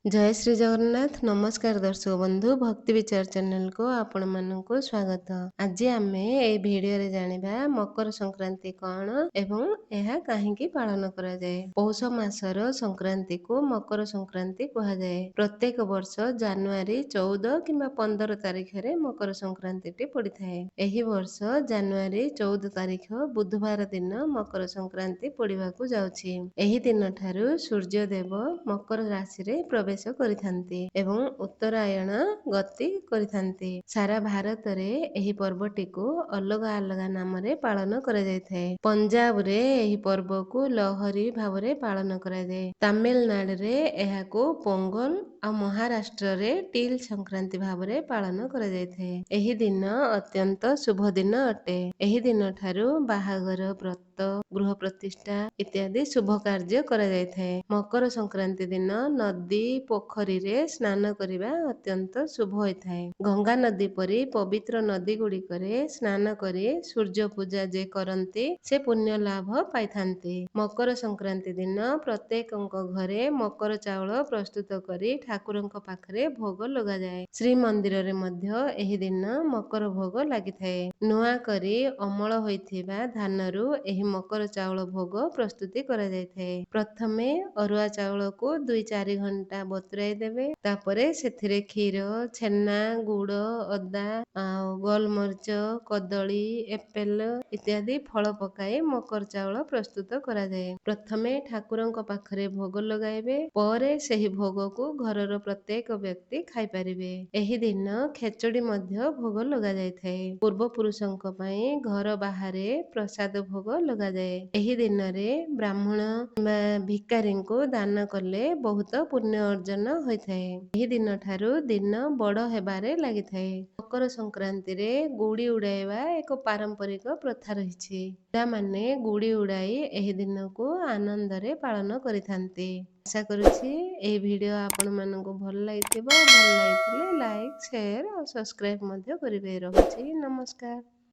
जय श्री जगन्नाथ। नमस्कार दर्शक बंधु, भक्ति विचार चैनल को आपण मानक स्वागत। आज आम ए भिडियो रे जानिबा मकर संक्रांति कौन एवं यह कहीं पालन करा जाए। पौष मासर संक्रांति को मकर संक्रांति कहा जाए। प्रत्येक वर्ष जानुआरी 14 किंबा 15 तारिख रे मकर संक्रांति टी पड़ी थाए। एही वर्ष जानुआरी 14 तारिख बुधवार दिन मकर संक्रांति पड़िबा को जाउछि। एही दिन ठारू सूर्य देव मकर राशि रे प्रवेश କରିଥାନ୍ତି ଏବଂ ଉତ୍ତରାୟଣ ଗତି କରିଥାନ୍ତି। ସାରା ଭାରତରେ ଏହି ପର୍ବଟିକୁ ଅଲଗା ଅଲଗା ନାମରେ ପାଳନ କରାଯାଇଥାଏ। ପଞ୍ଜାବରେ ଏହି ପର୍ବକୁ ଲହରୀ ଭାବରେ ପାଳନ କରାଯାଏ। ତାମିଲନାଡୁରେ ଏହାକୁ ପୋଙ୍ଗଲ ଆଉ ମହାରାଷ୍ଟ୍ରରେ ଟିଲ ସଂକ୍ରାନ୍ତି ଭାବରେ ପାଳନ କରାଯାଇଥାଏ। ଏହି ଦିନ ଅତ୍ୟନ୍ତ ଶୁଭ ଦିନ ଅଟେ। ଏହି ଦିନ ଠାରୁ ବାହାଘର, ବ୍ରତ, ଗୃହ ପ୍ରତିଷ୍ଠା ଇତ୍ୟାଦି ଶୁଭ କାର୍ଯ୍ୟ କରାଯାଇଥାଏ। ମକର ସଂକ୍ରାନ୍ତି ଦିନ ନଦୀ ପୋଖରୀରେ ସ୍ନାନ କରିବା ଅତ୍ୟନ୍ତ ଶୁଭ ହୋଇଥାଏ। ଗଙ୍ଗା ନଦୀ ପରି ପବିତ୍ର ନଦୀ ଗୁଡିକରେ ସ୍ନାନ କରି ସୂର୍ଯ୍ୟ ପୂଜା ଯେ କରନ୍ତି ସେ ପୁଣ୍ୟ ଲାଭ ପାଇଥାନ୍ତି। ମକର ସଂକ୍ରାନ୍ତି ଦିନ ପ୍ରତ୍ୟେକଙ୍କ ଘରେ ମକର ଚାଉଳ ପ୍ରସ୍ତୁତ କରି ଠାକୁରଙ୍କ ପାଖରେ ଭୋଗ ଲଗାଯାଏ। ଶ୍ରୀମନ୍ଦିରରେ ମଧ୍ୟ ଏହି ଦିନ ମକର ଭୋଗ ଲାଗିଥାଏ। ନୂଆ କରି ଅମଳ ହୋଇଥିବା ଧାନରୁ ଏହି ମକର ଚାଉଳ ଭୋଗ ପ୍ରସ୍ତୁତି କରାଯାଇଥାଏ। ପ୍ରଥମେ ଅରୁଆ ଚାଉଳକୁ 2-4 ଘଣ୍ଟା ବତୁରାଇ ଦେବେ। ତାପରେ ସେଥିରେ କ୍ଷୀର, ଛେନା, ଗୁଡ଼, ଅଦା ଆଉ ଗୋଲମରିଚ, କଦଳୀ, ଏପେଲ ଇତ୍ୟାଦି ଫଳ ପକାଇ ମକର ଚାଉଳ ପ୍ରସ୍ତୁତ କରାଯାଏ। ପ୍ରଥମେ ଠାକୁରଙ୍କ ପାଖରେ ଭୋଗ ଲଗାଇବେ, ପରେ ସେହି ଭୋଗକୁ ଘରର ପ୍ରତ୍ୟେକ ବ୍ୟକ୍ତି ଖାଇପାରିବେ। ଏହି ଦିନ ଖେଚୁଡ଼ି ମଧ୍ୟ ଭୋଗ ଲଗାଯାଇଥାଏ। ପୂର୍ବ ପୁରୁଷଙ୍କ ପାଇଁ ଘର ବାହାରେ ପ୍ରସାଦ ଭୋଗ ଲଗାଯାଏ। ଏହି ଦିନରେ ବ୍ରାହ୍ମଣ ବା ଭିକାରୀଙ୍କୁ ଦାନ କଲେ ବହୁତ ପୁଣ୍ୟ ଅର୍ଜନ ହୋଇଥାଏ। ଏହି ଦିନ ଠାରୁ ଦିନ ବଡ଼ ହେବାରେ ଲାଗିଥାଏ। ମକର ସଂକ୍ରାନ୍ତିରେ ଗୁଡ଼ି ଉଡାଇବା ଏକ ପାରମ୍ପରିକ ପ୍ରଥା ରହିଛି। ପିଲାମାନେ ଗୁଡ଼ି ଉଡାଇ ଏହି ଦିନକୁ ଆନନ୍ଦରେ ପାଳନ କରିଥାନ୍ତି। ଆଶା କରୁଛି ଏହି ଭିଡ଼ିଓ ଆପଣ ମାନଙ୍କୁ ଭଲ ଲାଗିଥିବ। ଭଲ ଲାଗିଥିଲେ ଲାଇକ୍, ସେୟାର ଆଉ ସବସ୍କ୍ରାଇବ ମଧ୍ୟ କରିବେ। ରହୁଛି, ନମସ୍କାର।